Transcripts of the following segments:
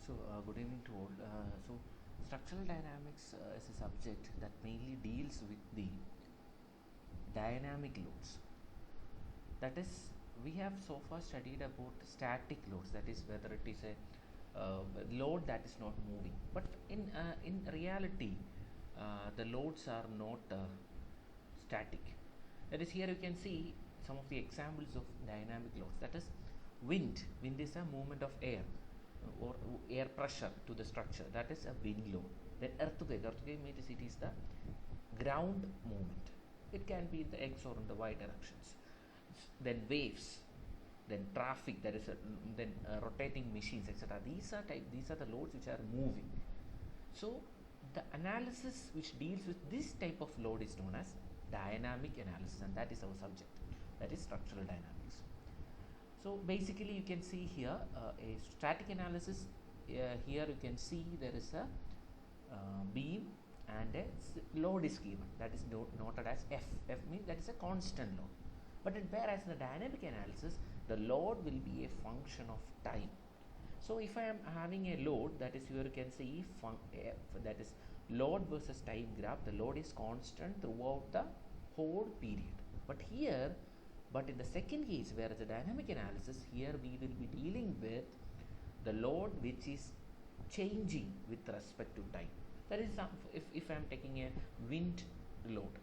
Good evening to all. Structural dynamics is a subject that mainly deals with the dynamic loads. That is, we have so far studied about static loads. That is, whether it is a load that is not moving. But in reality, the loads are not static. That is, here you can see some of the examples of dynamic loads. That is, wind. Wind is a movement of air or air pressure to the structure. That is a wind load. Then earthquake. Earthquake means it is the ground movement. It can be in the x or in the y directions. Then waves. Then traffic. That is then rotating machines, etc. These are the loads which are moving. So the analysis which deals with this type of load is known as dynamic analysis, and that is our subject. That is structural dynamics. So basically you can see here a static analysis. Here you can see there is a beam and a load is given, that is noted as F. F means that is a constant load. But whereas in the dynamic analysis, the load will be a function of time. So if I am having a load, that is, here you can see that is load versus time graph, the load is constant throughout the whole period. But in the second case, whereas the dynamic analysis, here we will be dealing with the load which is changing with respect to time. That is, if I am taking a wind load,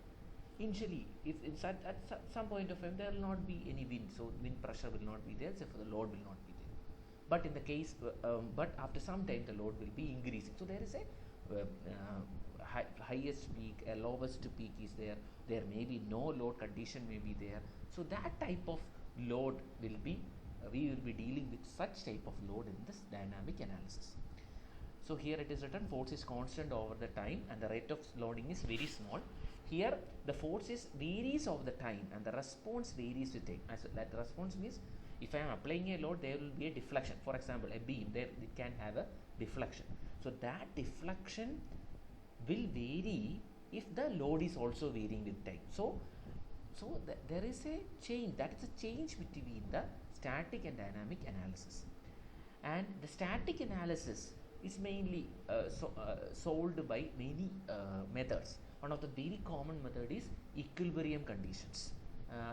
initially, if at some point of time there will not be any wind, so wind pressure will not be there, therefore the load will not be there. But in the case, but after some time the load will be increasing. So there is a highest peak, a lowest peak is there. There may be no load condition may be there. So that type of load will be, we will be dealing with such type of load in this dynamic analysis. So here it is written, force is constant over the time and the rate of loading is very small. Here the force is varies over the time and the response varies with time. As that response means, if I am applying a load, there will be a deflection. For example, a beam, there it can have a deflection. So that deflection will vary if the load is also varying with time. So there is a change. That is a change between the static and dynamic analysis. And the static analysis is mainly solved by many methods. One of the very common method is equilibrium conditions.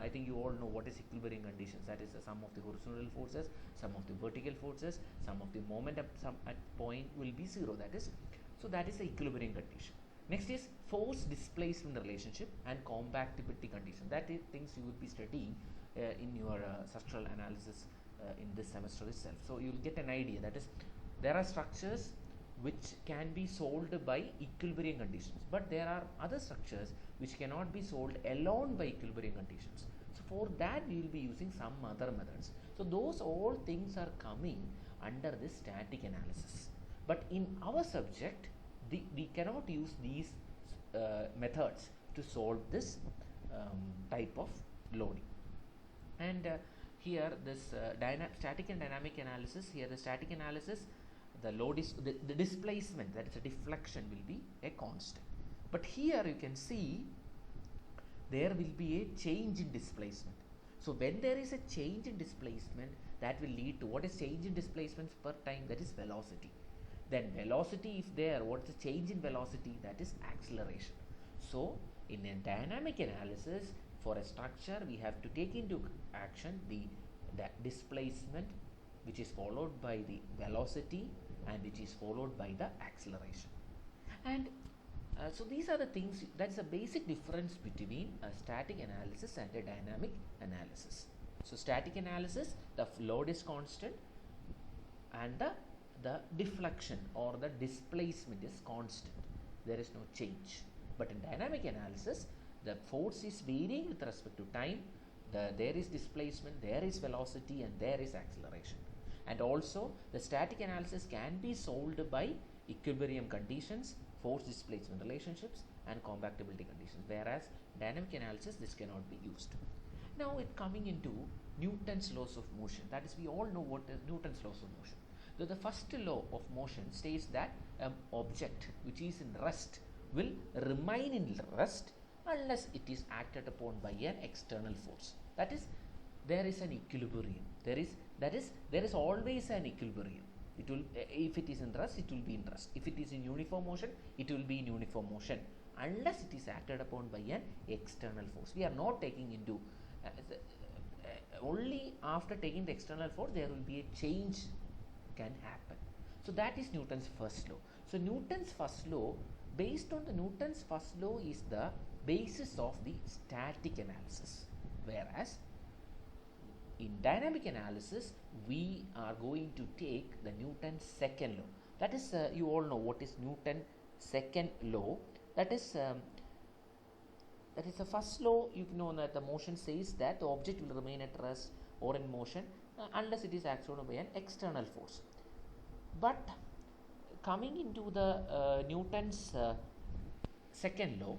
I think you all know what is equilibrium conditions. That is the sum of the horizontal forces, sum of the vertical forces, sum of the moment at point will be zero. That is the equilibrium condition. Next is force displacement relationship and compactibility condition. That is things you will be studying in your structural analysis in this semester itself. So you will get an idea. That is, there are structures which can be solved by equilibrium conditions, but there are other structures which cannot be solved alone by equilibrium conditions. So for that we will be using some other methods. So those all things are coming under this static analysis. But in our subject, we cannot use these methods to solve this type of loading. And here this static and dynamic analysis, here the static analysis, the load is the displacement, that is a deflection, will be a constant. But here you can see there will be a change in displacement. So when there is a change in displacement, that will lead to, what is change in displacement per time? That is velocity. Then velocity, if there, what is the change in velocity? That is acceleration. So in a dynamic analysis, for a structure, we have to take into action the displacement, which is followed by the velocity and which is followed by the acceleration. And so these are the things, that's a basic difference between a static analysis and a dynamic analysis. So static analysis, the load is constant and the deflection or the displacement is constant. There is no change. But in dynamic analysis, the force is varying with respect to time. There is displacement, there is velocity, and there is acceleration. And also the static analysis can be solved by equilibrium conditions, force displacement relationships, and compactibility conditions, whereas dynamic analysis, this cannot be used. Now it coming into Newton's laws of motion. That is, we all know what is Newton's laws of motion. So the first law of motion states that an object which is in rest will remain in rest unless it is acted upon by an external force. That is, there is an equilibrium. There is always an equilibrium. It will, if it is in rest, it will be in rest. If it is in uniform motion, it will be in uniform motion, unless it is acted upon by an external force. We are not taking into only after taking the external force there will be a change can happen. So that is Newton's first law. So Newton's first law, based on the Newton's first law, is the basis of the static analysis, whereas in dynamic analysis we are going to take the Newton's second law. That is, you all know what is Newton's second law. That is the first law. You know that the motion says that the object will remain at rest or in motion unless it is acted on by an external force. But coming into the Newton's second law,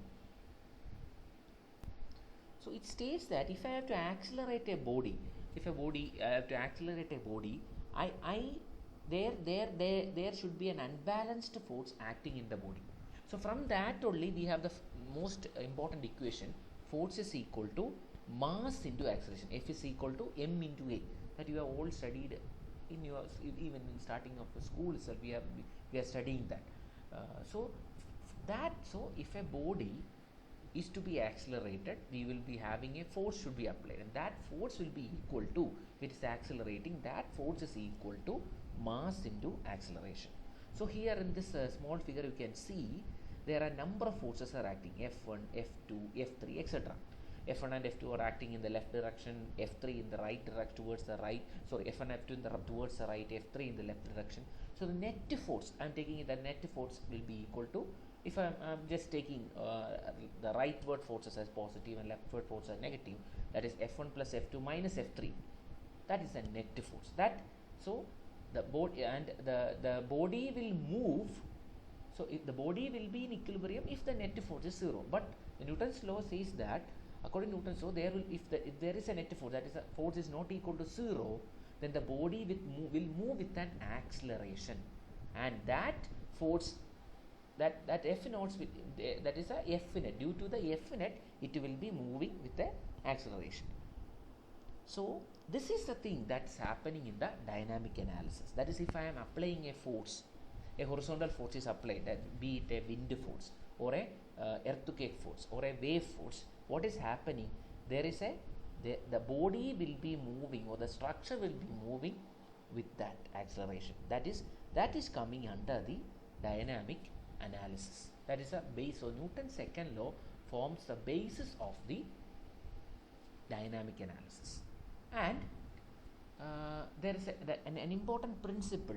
so it states that if I have to accelerate a body, there should be an unbalanced force acting in the body. So from that only we have the most important equation: force is equal to mass into acceleration. F is equal to m into a. That you have all studied in your, even in starting of the school itself. We are studying that. So if a body is to be accelerated, we will be having a force should be applied, and that force will be equal to, if it is accelerating, that force is equal to mass into acceleration. So here in this small figure you can see there are a number of forces are acting: F1, F2, F3, etc. F1 and F2 are acting in the left direction, F3 in the right direction towards the right, F1 F2 in the towards the right, F3 in the left direction. So the net force, I am taking it, the net force will be equal to, if I am just taking the rightward forces as positive and leftward forces as negative, that is F1 plus F2 minus F3. That is a net force. That, so the body and the body will move. So if the body will be in equilibrium if the net force is 0. But Newton's law says that according to Newton's law, there will, if there is a net force, that is a force is not equal to 0, then the body will move with an acceleration, and that force, that F naught, that is a F net. Due to the F net, it will be moving with the acceleration. So this is the thing that's happening in the dynamic analysis. That is, if I am applying a force, a horizontal force is applied, be it a wind force or a earthquake force or a wave force, what is happening? There is the body will be moving, or the structure will be moving with that acceleration. That is coming under the dynamic analysis. That is a base. So Newton's second law forms the basis of the dynamic analysis. And there is an important principle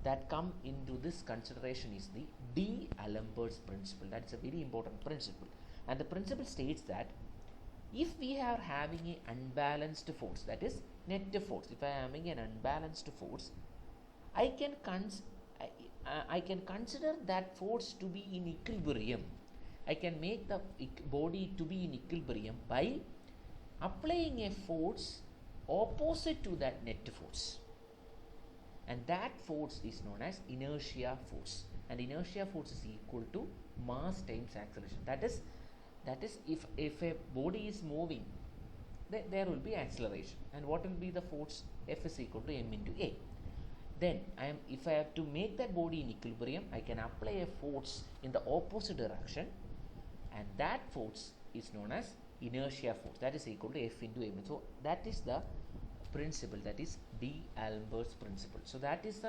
that come into this consideration is the D'Alembert's principle. That is a very important principle, and the principle states that if we are having an unbalanced force, that is net force, if I am having an unbalanced force, I can consider that force to be in equilibrium. I can make the body to be in equilibrium by applying a force opposite to that net force, and that force is known as inertia force, and inertia force is equal to mass times acceleration. That is if a body is moving, there will be acceleration, and what will be the force? F is equal to m into a. Then if I have to make that body in equilibrium, I can apply a force in the opposite direction, and that force is known as inertia force. That is equal to F into m. So that is the principle, that is D'Alembert's principle. So that is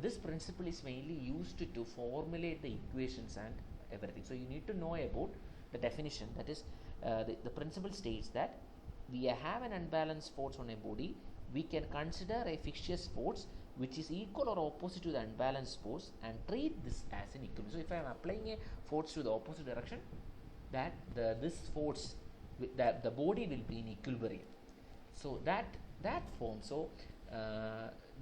this principle is mainly used to formulate the equations and everything. So you need to know about the definition. That is the principle states that we have an unbalanced force on a body. We can consider a fictitious force which is equal or opposite to the unbalanced force and treat this as an equilibrium. So if I am applying a force to the opposite direction, that this force, the body will be in equilibrium. So that form. So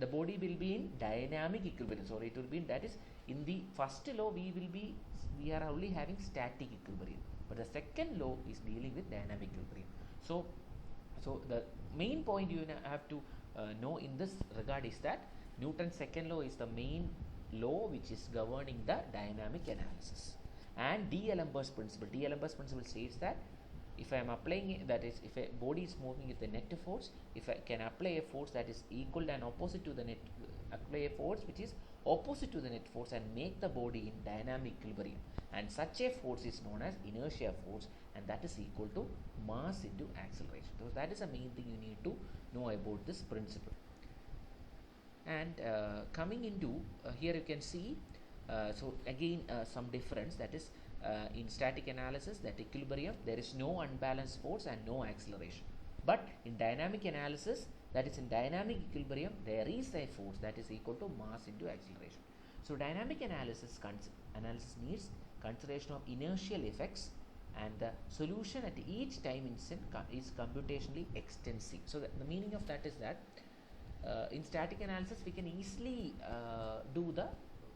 the body will be in dynamic equilibrium. So it will be in, that is, in the first law we are only having static equilibrium, but the second law is dealing with dynamic equilibrium. So the main point you have to know in this regard is that Newton's second law is the main law which is governing the dynamic analysis. And D'Alembert's principle states that if I am applying, that is, if a body is moving with a net force, if I can apply a force that is equal and opposite to the net apply a force which is opposite to the net force and make the body in dynamic equilibrium, and such a force is known as inertia force, and that is equal to mass into acceleration. So that is the main thing you need to know about this principle. And coming into here you can see so again some difference, that is in static analysis, that equilibrium there is no unbalanced force and no acceleration, but in dynamic analysis, that is in dynamic equilibrium, there is a force that is equal to mass into acceleration. So dynamic analysis needs consideration of inertial effects, and the solution at each time instant is computationally extensive. So the meaning of that is that in static analysis we can easily do the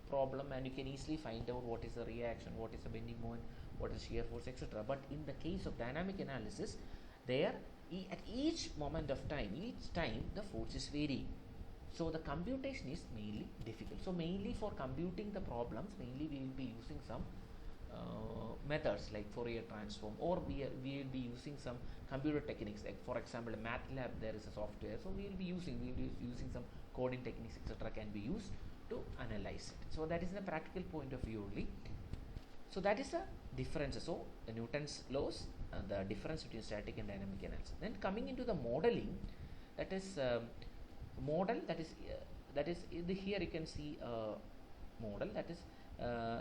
problem, and you can easily find out what is the reaction, what is the bending moment, what is shear force, etc. But in the case of dynamic analysis, there at each moment of time, each time the force is varying. So the computation is mainly difficult. So mainly for computing the problems, mainly we will be using some methods like Fourier transform, or we will be using some computer techniques, like for example in MATLAB there is a software, so we will be using some coding techniques, etc. can be used to analyze it. So that is the practical point of view only. So that is the difference. So Newton's laws, the difference between static and dynamic analysis. Then coming into the modeling, that is model, that is here you can see model, that is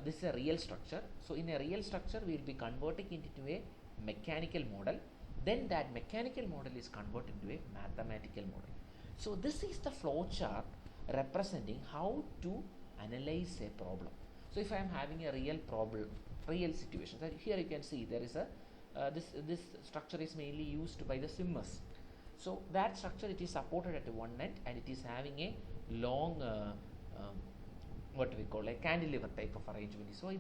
this is a real structure. So in a real structure we will be converting it into a mechanical model, then that mechanical model is converted into a mathematical model. So this is the flow chart representing how to analyze a problem. So if I am having a real problem, real situation, so here you can see there is a this structure is mainly used by the swimmers. So that structure, it is supported at one end and it is having a long what we call a cantilever type of arrangement. So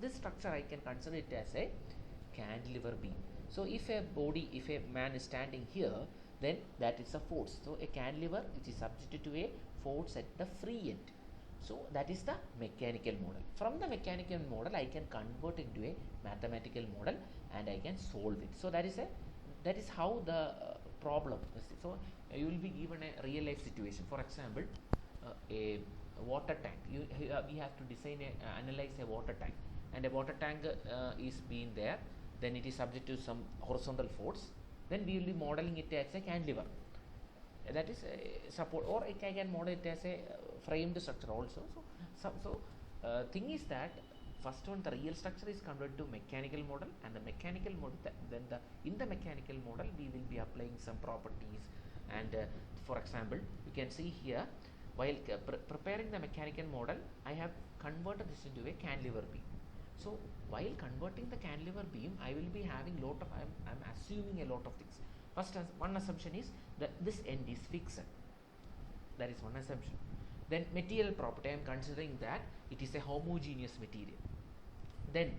this structure I can consider it as a cantilever beam. So if a man is standing here, then that is a force. So a cantilever which is subjected to a force at the free end. So that is the mechanical model. From the mechanical model I can convert into a mathematical model and I can solve it. So that is how the problem is. So you will be given a real life situation. For example, a water tank. We have to analyze a water tank, and a water tank is being there. Then it is subject to some horizontal force. Then we will be modeling it as a cantilever. That is support, or I can model it as a framed structure also. So thing is that first one, the real structure is converted to mechanical model, and the mechanical model, in the mechanical model we will be applying some properties. And for example, you can see here, while preparing the mechanical model, I have converted this into a cantilever beam. So while converting the cantilever beam, I will be having I'm assuming a lot of things. First, one assumption is that this end is fixed. That is one assumption. Then material property, I am considering that it is a homogeneous material. Then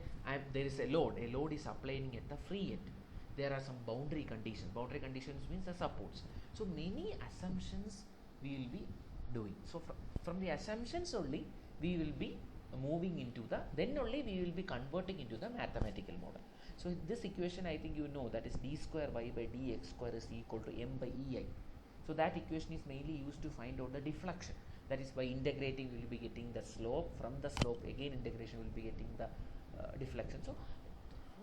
there is a load. A load is applying at the free end. There are some boundary conditions. Boundary conditions means the supports. So many assumptions we will be doing. So from the assumptions only we will be moving into then only we will be converting into the mathematical model. So this equation, I think you know, that is d square y by dx square is equal to m by ei. So that equation is mainly used to find out the deflection. That is, by integrating we will be getting the slope. From the slope again integration will be getting the deflection. So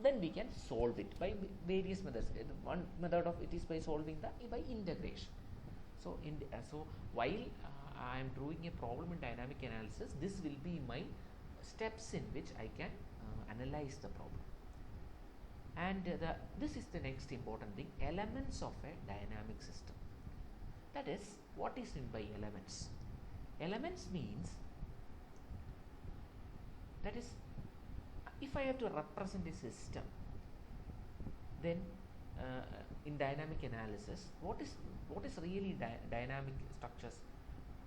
then we can solve it by various methods. One method of it is by solving by integration. So while I am doing a problem in dynamic analysis, this will be my steps in which I can analyze the problem. And this is the next important thing, elements of a dynamic system. That is, what is meant by elements? Elements means, that is, if I have to represent a system, then in dynamic analysis, what is really dynamic structures?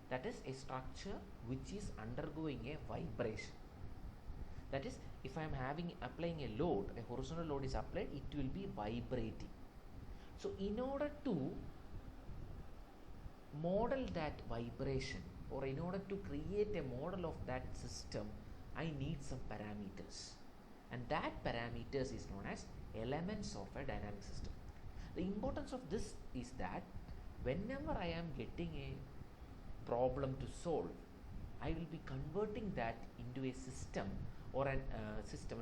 That is a structure which is undergoing a vibration. That is, if I am applying a load, a horizontal load is applied, it will be vibrating. So in order to model that vibration, or in order to create a model of that system, I need some parameters, and that parameters is known as elements of a dynamic system. The importance of this is that whenever I am getting a problem to solve, I will be converting that into a system or a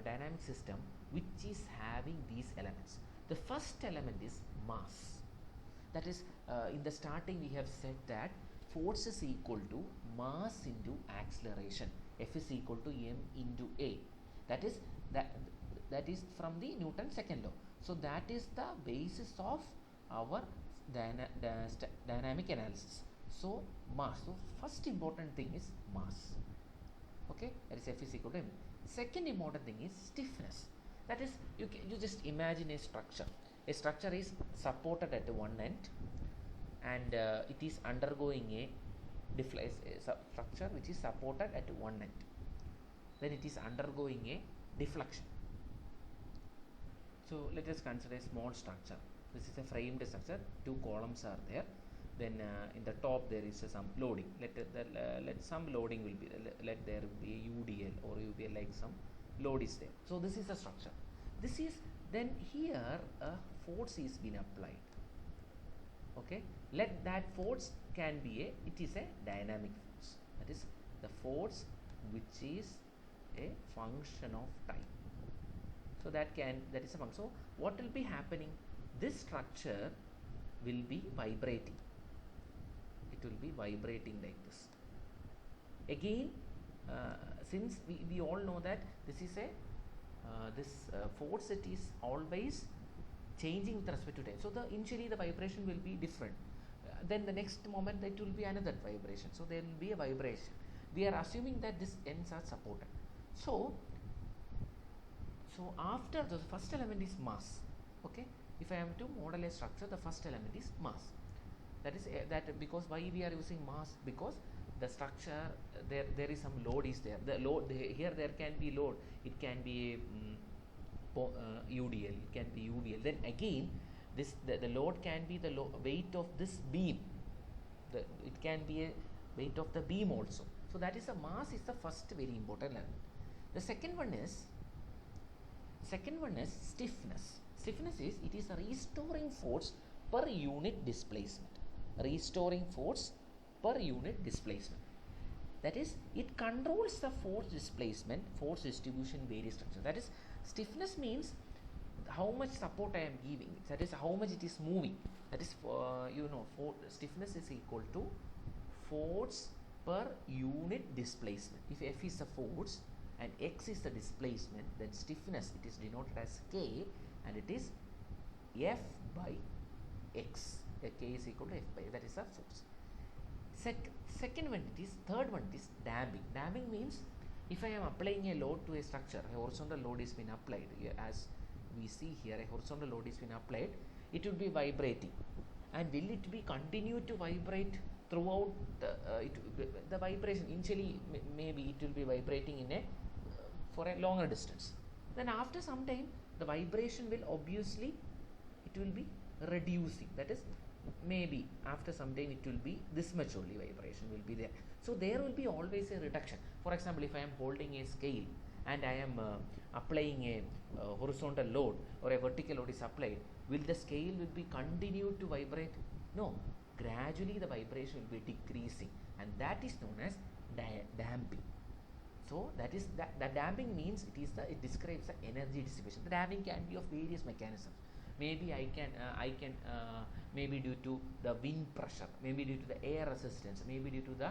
dynamic system which is having these elements. The first element is mass. That is, in the starting we have said that force is equal to mass into acceleration. F is equal to m into a. That is from the Newton's second law. So that is the basis of our dynamic analysis. So mass. So first important thing is mass. Okay, that is F is equal to m. Second important thing is stiffness. That is, you just imagine a structure. A structure is supported at one end, and it is undergoing a structure which is supported at one end. Then it is undergoing a deflection. So let us consider a small structure. This is a framed structure. Two columns are there. Then in the top there is some loading. Let some loading will be. Let there be a UDL or UBL, like some load is there. So this is the structure. This is, then here a force is been applied. Okay. Let that force can be it is a dynamic force. That is the force which is a function of time. So that is a function. So what will be happening? This structure will be vibrating. It will be vibrating like this. Again, since we all know that this is a force, it is always changing with respect to time. So initially the vibration will be different. Then the next moment it will be another vibration. So there will be a vibration. We are assuming that these ends are supported. So after the first element is mass. Okay, if I am to model a structure, the first element is mass. That is because why we are using mass? Because the structure there is some load is there. The load here, there can be load. It can be UDL. It can be UDL. Then again, the load can be the weight of this beam. It can be a weight of the beam also. So that is, a mass is the first very important element. The second one is stiffness. Stiffness is, it is a restoring force per unit displacement. Restoring force per unit displacement. That is, it controls the force displacement, force distribution, various structures. That is, stiffness means how much support I am giving. That is, how much it is moving. That is, stiffness is equal to force per unit displacement. If F is the force and X is the displacement, then stiffness, it is denoted as K, and it is F by X. K is equal to F by, that is the force. Second one it is, third one it is damping. Damping means, if I am applying a load to a structure, a horizontal load is been applied, as we see here, a horizontal load is been applied, it will be vibrating. And will it be continue to vibrate throughout the vibration? Initially maybe it will be vibrating for a longer distance. Then after some time, the vibration will obviously, it will be reducing. That is, maybe after some time it will be this much only vibration will be there. So there will be always a reduction. For example, if I am holding a scale and I am applying a horizontal load or a vertical load is applied, will the scale will be continue to vibrate? No. Gradually the vibration will be decreasing, and that is known as damping. So that is the damping means it describes the energy dissipation. The damping can be of various mechanisms. Maybe I can maybe due to the wind pressure, maybe due to the air resistance, maybe due to the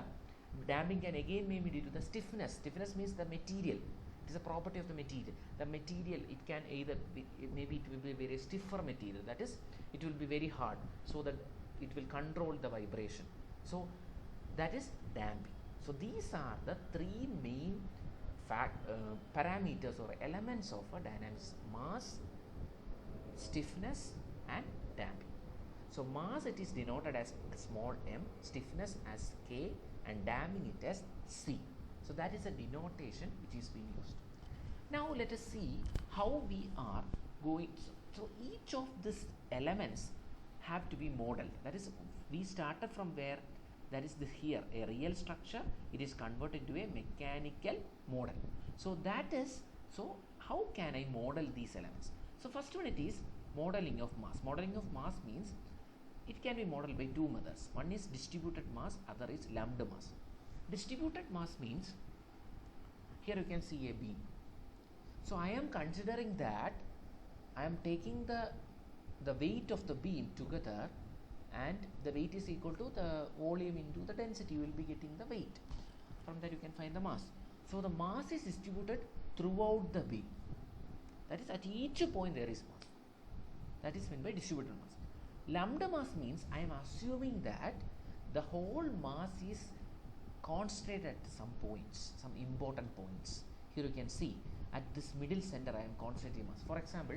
damping can again maybe due to the stiffness. Stiffness means the material. It is a property of the material. The material, it can either be, maybe it will be very stiffer material. That is, it will be very hard, so that it will control the vibration. So that is damping. So these are the three main parameters or elements of a dynamics: mass, stiffness, and damping. So mass, it is denoted as small m, stiffness as K, and damping it as C. So that is a denotation which is being used. Now let us see how we are going. So each of these elements have to be modeled. That is, we started from where, that is here, a real structure, it is converted to a mechanical model. So that is, so how can I model these elements? So first one, it is modeling of mass. Modeling of mass means it can be modeled by two methods. One is distributed mass, other is lambda mass. Distributed mass means, here you can see a beam. So I am considering that I am taking the weight of the beam together, and the weight is equal to the volume into the density. You will be getting the weight. From that you can find the mass. So the mass is distributed throughout the beam. That is, at each point there is mass. That is meant by distributed mass. Lambda mass means I am assuming that the whole mass is concentrated at some points, some important points. Here you can see at this middle center I am concentrating mass. For example,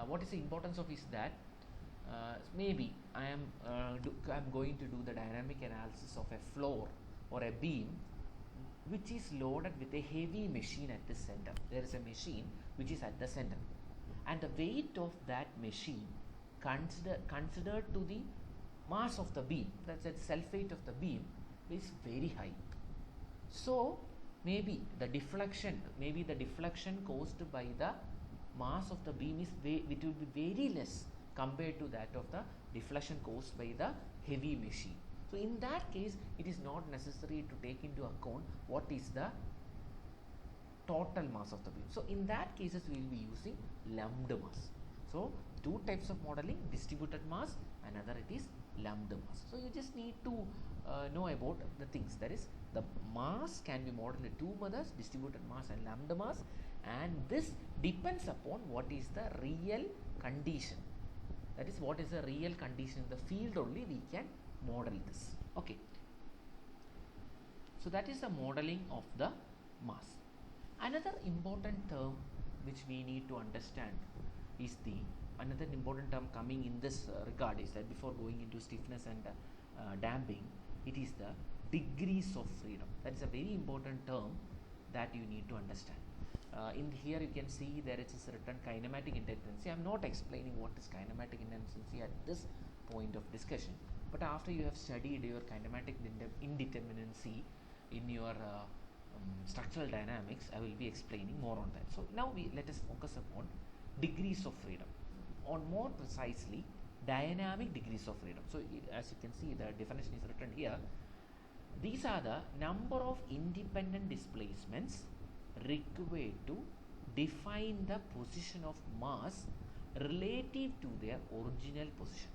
what is the importance of is that maybe I am going to do the dynamic analysis of a floor or a beam which is loaded with a heavy machine at the center. There is a machine which is at the center, and the weight of that machine considered to the mass of the beam, that's the self weight of the beam, is very high. So maybe the deflection caused by the mass of the beam it will be very less compared to that of the deflection caused by the heavy machine. So in that case, it is not necessary to take into account what is the total mass of the beam. So in that cases, we will be using lambda mass. So two types of modeling: distributed mass, another it is lambda mass. So you just need to know about the things. That is, the mass can be modeled in two methods: distributed mass and lambda mass, and this depends upon what is the real condition. That is, what is the real condition in the field, only we can model this. Okay. So that is the modeling of the mass. Another important term which we need to understand is another important term coming in this regard is that before going into stiffness and damping, it is the degrees of freedom. That is a very important term that you need to understand. In here you can see there is written kinematic indeterminacy. I am not explaining what is kinematic indeterminacy at this point of discussion, but after you have studied your kinematic indeterminacy in your structural dynamics, I will be explaining more on that. So now let us focus upon degrees of freedom, or more precisely dynamic degrees of freedom. So as you can see, the definition is written here. These are the number of independent displacements required to define the position of mass relative to their original position.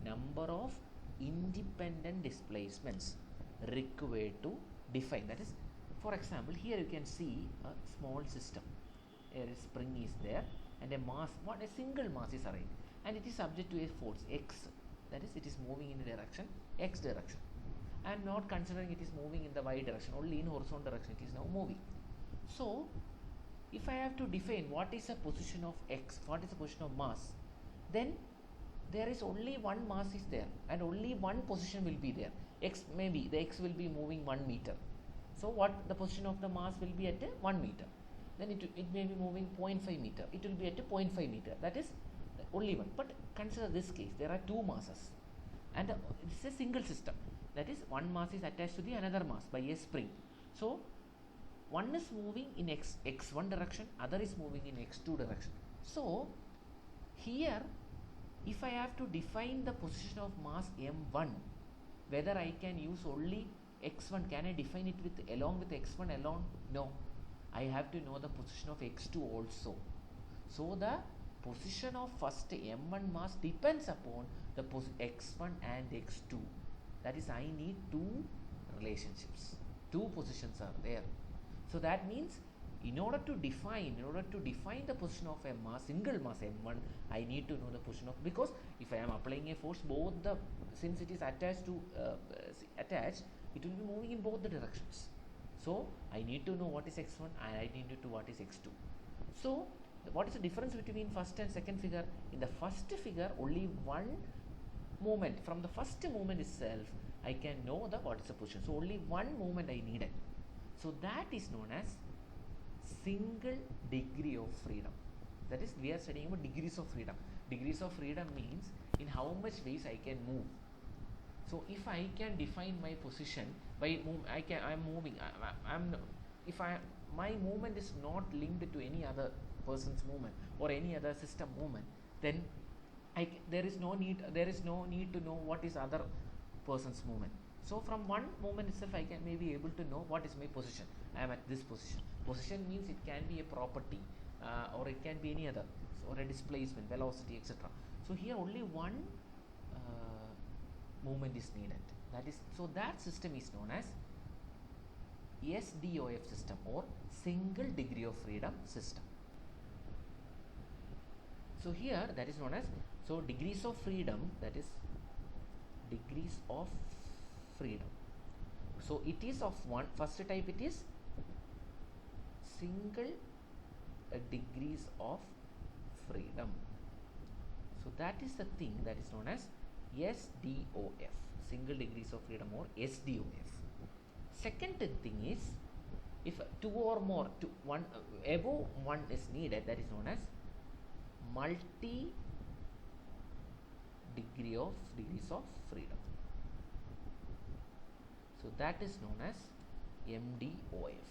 Number of independent displacements required to define. That is, for example, here you can see a small system. A spring is there and a mass, a single mass is arranged, and it is subject to a force X. That is, it is moving in a direction X direction. I am not considering it is moving in the Y direction, only in horizontal direction it is now moving. So if I have to define what is the position of X, what is the position of mass, then there is only one mass is there and only one position will be there. X, maybe the X will be moving 1 meter. So what the position of the mass will be at 1 meter. Then it may be moving 0.5 meter. It will be at 0.5 meter. That is only one. But consider this case. There are two masses, and it is a single system. That is, one mass is attached to the another mass by a spring. So one is moving in x1 direction, other is moving in x2 direction. So here, if I have to define the position of mass m1, whether I can use only x1, can I define it along with x1 alone? No, I have to know the position of x2 also. So the position of first m1 mass depends upon the x1 and x2. That is, I need two relationships. Two positions are there. So that means in order to define the position of a mass, single mass m1, I need to know the position of, because if I am applying a force, since it is attached, it will be moving in both the directions. So I need to know what is x1 and I need to know what is x2. So what is the difference between first and second figure? In the first figure, only one movement. From the first movement itself, I can know what is the position. So only one movement I needed. So that is known as single degree of freedom. That is, we are studying about degrees of freedom. Degrees of freedom means in how much ways I can move. So if I can define my position by my movement is not linked to any other person's movement or any other system movement, then there is no need, to know what is other person's movement. So from one movement itself I can maybe able to know what is my position. I am at this position. Position means it can be a property, or it can be any other, or a displacement, velocity, etc. So here only one movement is needed. That is, so that system is known as SDOF system, or single degree of freedom system. So here that is known as, so degrees of freedom, that is degrees of freedom. So it is of one, first type it is single degrees of freedom. So that is the thing that is known as SDOF, single degrees of freedom, or SDOF. Second thing is, if two or more, above one is needed, that is known as multi degrees of freedom. So that is known as MDOF.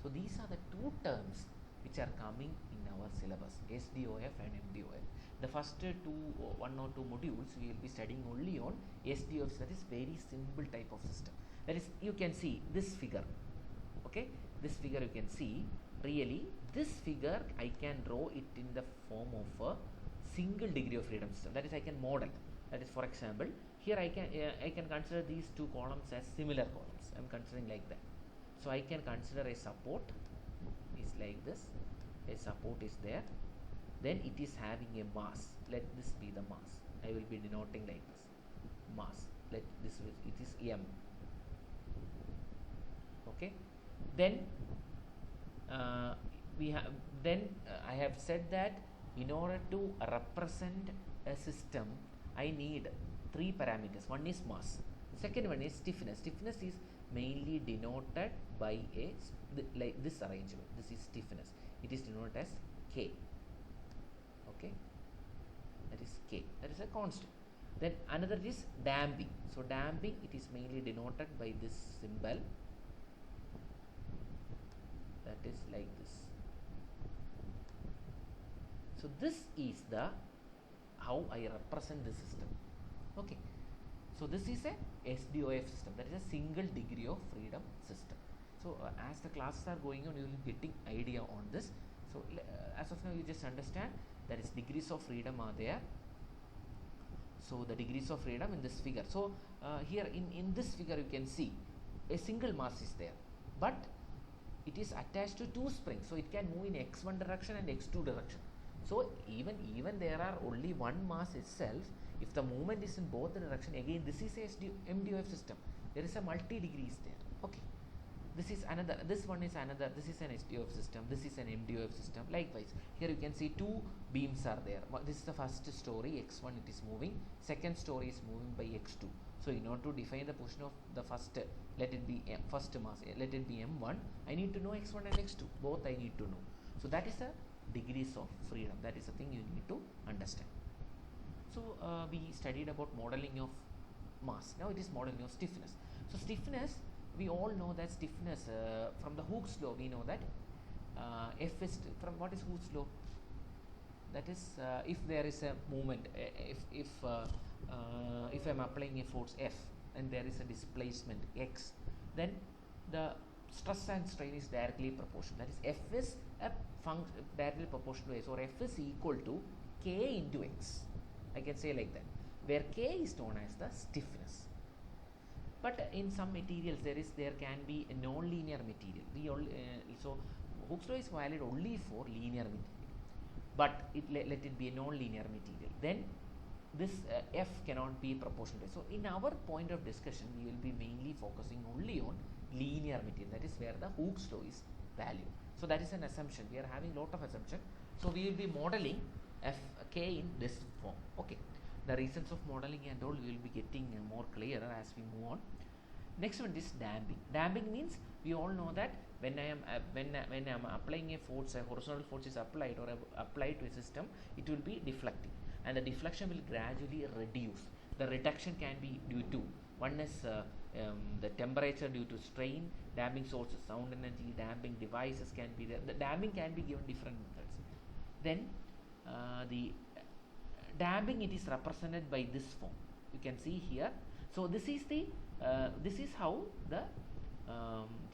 So these are the two terms which are coming in our syllabus, SDOF and MDOF. The first one or two modules we will be studying only on SDOF, that is very simple type of system. That is, you can see this figure, okay, this figure you can see, really this figure I can draw it in the form of a single degree of freedom system. That is, I can model. That is, for example, here I can consider these two columns as similar columns. I am considering like that. So I can consider a support is like this, a support is there, then it is having a mass. Let this be the mass. I will be denoting like this, mass. Let this, it is M. Okay. Then I have said that in order to represent a system, I need three parameters. One is mass. The second one is stiffness. Stiffness is mainly denoted by like this arrangement. This is stiffness. It is denoted as K. Okay, that is K. That is a constant. Then another is damping. So damping, it is mainly denoted by this symbol. That is like this. So this is the how I represent the system. Okay. So this is a SDOF system. That is a single degree of freedom system. So as the classes are going on, you will be getting idea on this. So as of now, you just understand that is degrees of freedom are there. So the degrees of freedom in this figure. So here in this figure you can see a single mass is there, but it is attached to two springs, so it can move in x1 direction and x2 direction. So even there are only one mass itself, if the movement is in both the direction, again this is a MDOF system. There is a multi degrees there. Okay, this is another, this one is another, this is an SDOF system, this is an MDOF system. Likewise, here you can see two beams are there. This is the first story, x1 it is moving, second story is moving by x2. So in order to define the position of the first, let it be first mass, let it be m1, I need to know x1 and x2, both I need to know. So that is the degrees of freedom. That is the thing you need to understand. So we studied about modeling of mass. Now it is modeling of stiffness. So stiffness, we all know that stiffness from the Hooke's law, we know that F is from what is Hooke's law? That is if there is a movement, if I am applying a force F and there is a displacement x, then the stress and strain is directly proportional. That is, F is a function directly proportional to S, or F is equal to K into X. I can say like that, where K is known as the stiffness. But in some materials there can be a non-linear material. So Hooke's law is valid only for linear material, but let it be a non-linear material. Then this F cannot be proportional. So in our point of discussion, we will be mainly focusing only on linear material. That is where the Hooke's law is valid. So that is an assumption. We are having lot of assumption. So we will be modeling K in this form. Okay. The reasons of modeling and all we will be getting more clearer as we move on. Next one is damping. Damping means we all know that when I am applying a force, a horizontal force is applied or applied to a system, it will be deflecting, and the deflection will gradually reduce. The reduction can be due to, one is the temperature due to strain, damping sources, sound energy, damping devices can be there. The damping can be given different methods. Then the damping, it is represented by this form. You can see here. So this is how the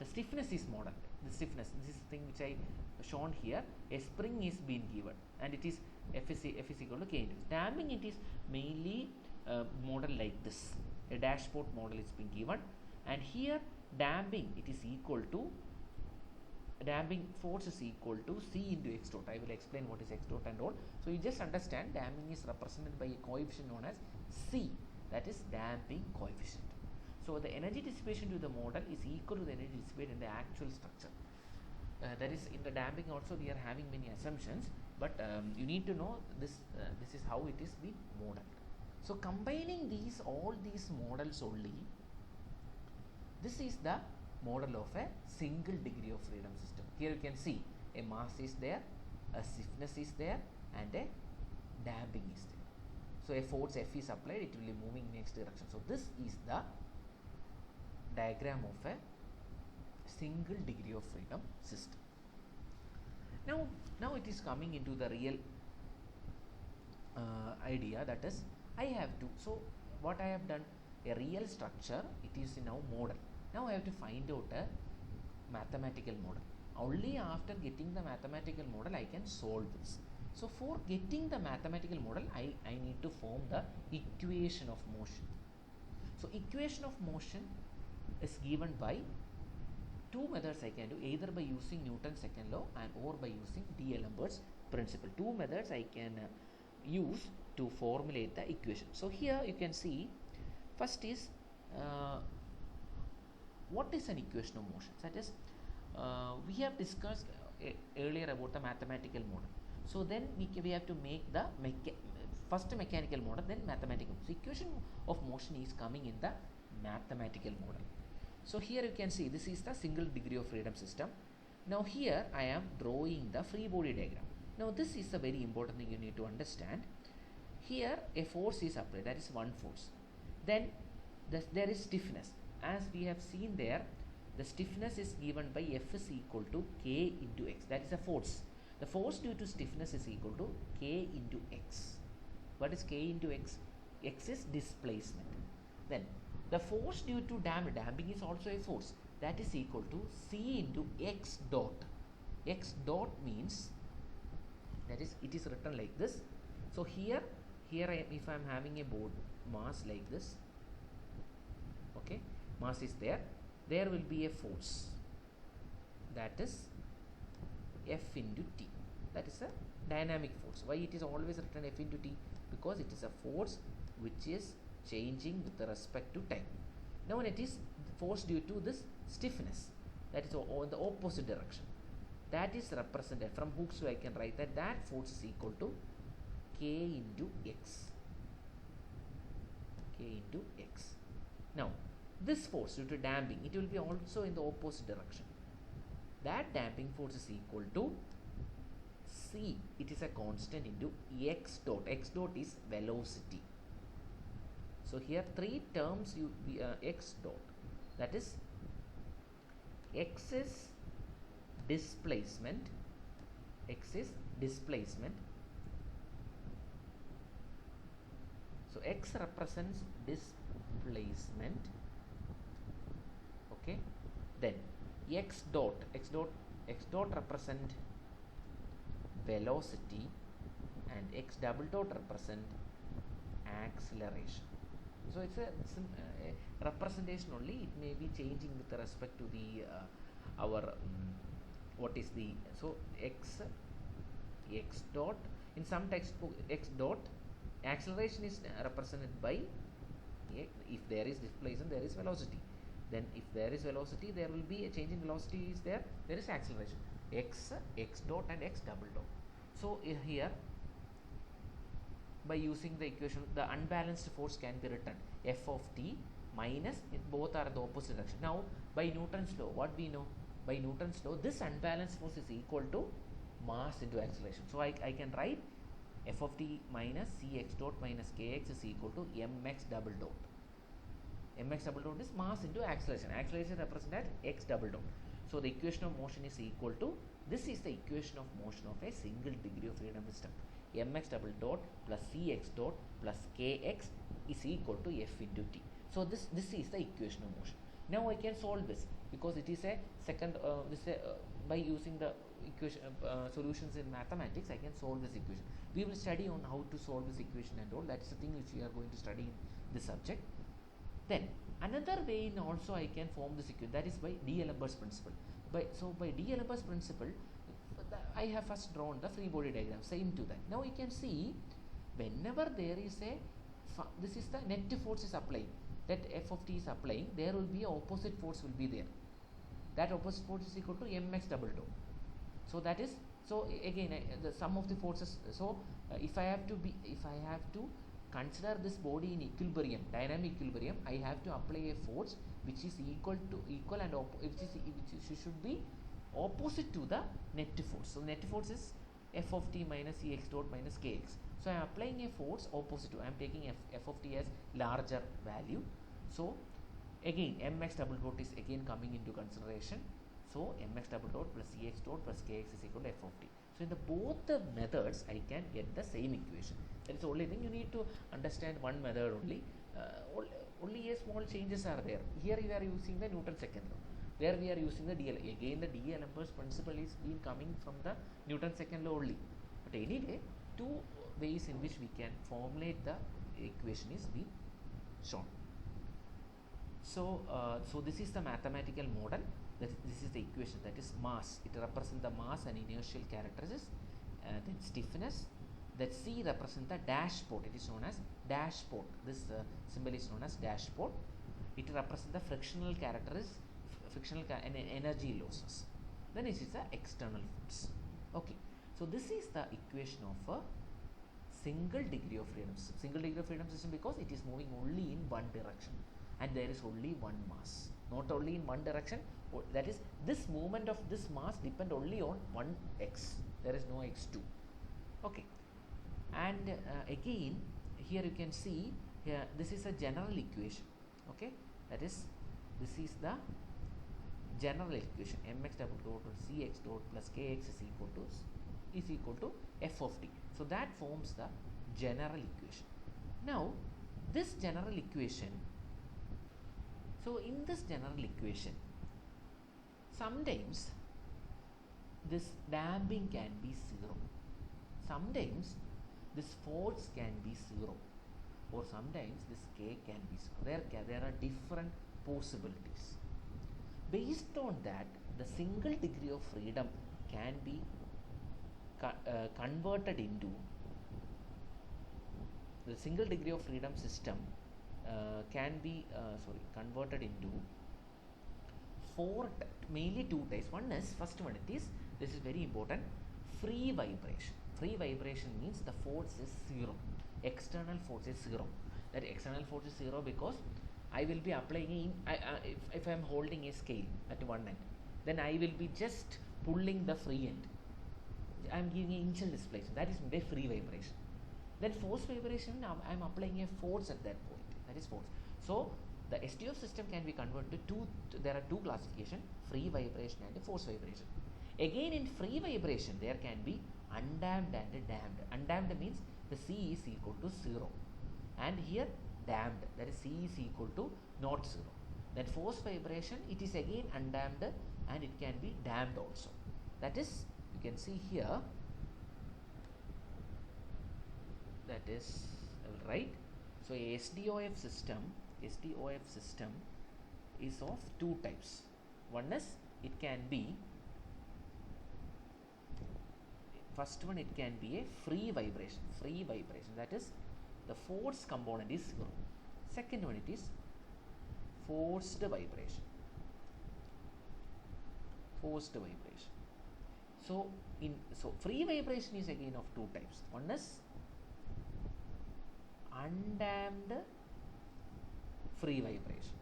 stiffness is modeled. The stiffness, this is the thing which I shown here. A spring is being given, and it is F is equal to K into S. Damping, it is mainly modeled like this. A dashpot model is being given, and here damping, it is equal to, damping force is equal to C into X dot. I will explain what is X dot and all. So you just understand damping is represented by a coefficient known as C, that is damping coefficient. So the energy dissipation to the model is equal to the energy dissipated in the actual structure. That is, in the damping also we are having many assumptions, but you need to know this. This is how it is being modeled. So combining all these models only, this is the model of a single degree of freedom system. Here you can see a mass is there, a stiffness is there, and a damping is there. So a force F is applied, it will be moving next direction. So this is the diagram of a single degree of freedom system. Now it is coming into the real idea, that is, I have to, so what I have done, a real structure, it is now model. Now I have to find out a mathematical model. Only after getting the mathematical model I can solve this. So for getting the mathematical model, I need to form the equation of motion. So equation of motion is given by two methods I can do, either by using Newton's second law or by using D'Alembert's principle. Two methods I can use to formulate the equation. So here you can see, first is what is an equation of motion? That is, we have discussed earlier about the mathematical model. So then we have to make the first mechanical model, then mathematical. So equation of motion is coming in the mathematical model. So here you can see this is the single degree of freedom system. Now here I am drawing the free body diagram. Now this is a very important thing you need to understand. Here a force is applied, that is one force. Then there is stiffness. As we have seen there, the stiffness is given by F is equal to K into X. That is a force. The force due to stiffness is equal to K into X. What is K into X? X is displacement. Then the force due to damping is also a force. That is equal to C into X dot. X dot means, that is, it is written like this. So here if I am having a board mass like this, okay, mass is there will be a force, that is F into T. That is a dynamic force. Why it is always written F into T? Because it is a force which is changing with respect to time. Now it is force due to this stiffness, that is in the opposite direction. That is represented from Hooke's law. I can write that force is equal to K into X. K into X. Now this force due to damping, it will be also in the opposite direction. That damping force is equal to C, it is a constant, into X dot. X dot is velocity. So here three terms X dot, that is X is displacement, so X represents displacement, okay. Then X dot represent velocity, and X double dot represent acceleration. So it's a representation only. It may be changing with respect to the what is the, so X dot, in some textbook X dot, acceleration is represented by, if there is displacement there is velocity. Then if there is velocity, there will be a change in velocity is there is acceleration. X dot and X double dot. So here, by using the equation, the unbalanced force can be written F of T minus, both are in the opposite direction. Now by Newton's law, what we know? By Newton's law, this unbalanced force is equal to mass into acceleration. So I can write F of T minus Cx dot minus Kx is equal to Mx double dot. Mx double dot is mass into acceleration. Acceleration represented as X double dot. So the equation of motion is equal to, this is the equation of motion of a single degree of freedom system. mx double dot plus cx dot plus kx is equal to f into t. So this is the equation of motion. Now I can solve this because it is a second by using the equation solutions in mathematics, I can solve this equation. We will study on how to solve this equation and all. That's the thing which we are going to study in this subject. Then another way in also I can form this equation, that is by D'Alembert's principle. By D'Alembert's principle, I have first drawn the free body diagram, same to that. Now you can see whenever there is a this is the net force is applying, that f of t is applying, there will be a opposite force will be there. That opposite force is equal to mx double dot. So that is, so again the sum of the forces. So if I have to consider this body in equilibrium, dynamic equilibrium, I have to apply a force which is equal and which should be opposite to the net force. So net force is f of t minus ex dot minus kx. So I am applying a force opposite to, I am taking f of t as larger value. So again mx double dot is again coming into consideration. So mx double dot plus ex dot plus kx is equal to f of t. So in the both the methods I can get the same equation. That is the only thing, you need to understand one method only. Only a small changes are there. Here we are using the Newton's second law. There we are using the again the D'Alembert's principle is been coming from the Newton's second law only. But anyway, two ways in which we can formulate the equation is being shown. So this is the mathematical model. This is the equation, that is mass. It represents the mass and inertial characteristics. Then stiffness. That C represents the dashpot. It is known as dashpot. This symbol is known as dashpot. It represents the frictional characteristics, and energy losses. Then it is the external force. Okay. So this is the equation of a single degree of freedom system. Single degree of freedom system because it is moving only in one direction and there is only one mass. Not only in one direction, that is, this movement of this mass depend only on one x. There is no x2. Okay. And again here you can see here this is a general equation. Okay, that is, this is the general equation, mx double dot cx dot plus kx is equal to f of t. So that forms the general equation. Now this general equation, so in this general equation sometimes this damping can be 0, sometimes this force can be 0, or sometimes this k can be 0. There are different possibilities. Based on that, the single degree of freedom can be converted into the single degree of freedom system can be converted into mainly two types. First one it is, this is very important, free vibration. Free vibration means the force is 0, external force is 0. That external force is 0 because I will be applying if I am holding a scale at one end, then I will be just pulling the free end. I am giving an initial displacement, that is the free vibration. Then force vibration, I am applying a force at that point, that is force. So the STF system can be converted to there are two classifications, free vibration and force vibration. Again in free vibration there can be undamped and damped. Undamped means the C is equal to 0, and here damped, that is C is equal to not 0. Then force vibration, it is again undamped and it can be damped also. That is, you can see here, that is right. So a SDOF system is of two types. One is, it can be, first one, it can be a free vibration, that is the force component is 0. Second one, it is forced vibration. So free vibration is again of two types. One is undamped free vibration.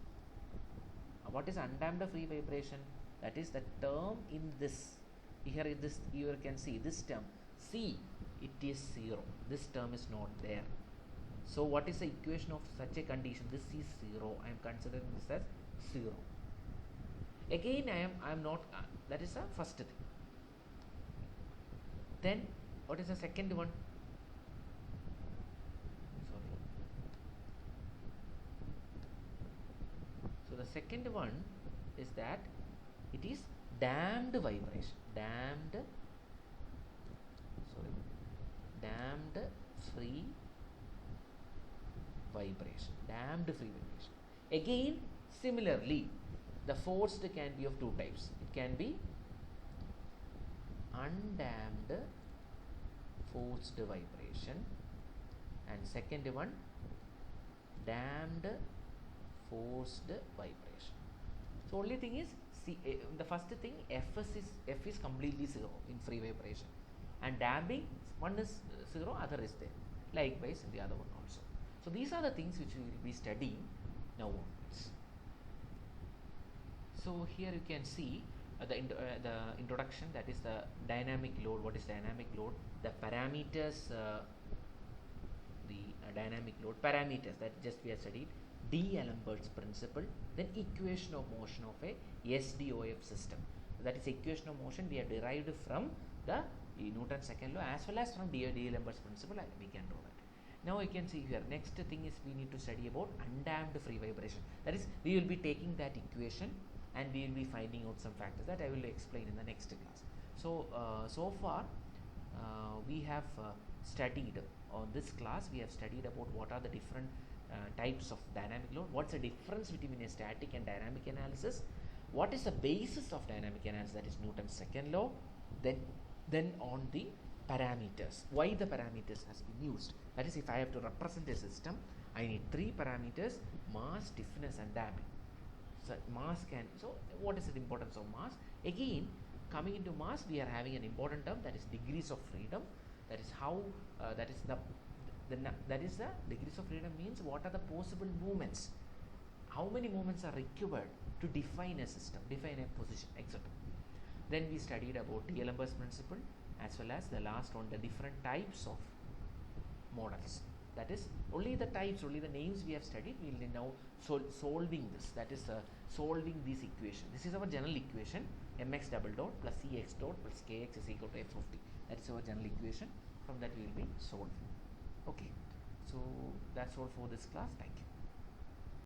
What is undamped free vibration? That is the term in this. Here in this you can see this term C, it is 0. This term is not there. So what is the equation of such a condition? This is 0. I am considering this as 0. Again I am not, that is the first thing. Then what is the second one? the second one is that it is damped vibration. Damped free vibration. Damped free vibration. Again, similarly, the forced can be of two types. It can be undamped forced vibration, and second one damped forced vibration. So only thing is, see, the first thing, F is completely zero in free vibration, and damping, one is zero, other is there. Likewise in the other one also. So these are the things which we will be studying now onwards. So here you can see the introduction, that is the dynamic load. What is dynamic load? The parameters, the dynamic load parameters that just we have studied. D'Alembert's principle, then equation of motion of a SDOF system. That is equation of motion we have derived from the Newton's second law as well as from D'Alembert's principle. We can do that. Now you can see here, next thing is we need to study about undamped free vibration. That is, we will be taking that equation and we will be finding out some factors that I will explain in the next class. So, so far we have studied, on this class we have studied about what are the different types of dynamic load, what's the difference between a static and dynamic analysis, what is the basis of dynamic analysis, that is Newton's second law, then on the parameters, why the parameters has been used. That is, if I have to represent a system, I need three parameters: mass, stiffness and damping. So mass can, so what is the importance of mass? Again, coming into mass, we are having an important term, that is degrees of freedom. That is how that is the degrees of freedom means what are the possible movements, how many movements are required to define a system, define a position, etc. Then we studied about D'Alembert's principle, as well as the last one, the different types of models. That is, only the types, only the names we have studied. We will now solving this, that is solving this equation. This is our general equation, mx double dot plus cx dot plus kx is equal to f50. That is our general equation. From that we will be solving. Okay, so that's all for this class. Thank you.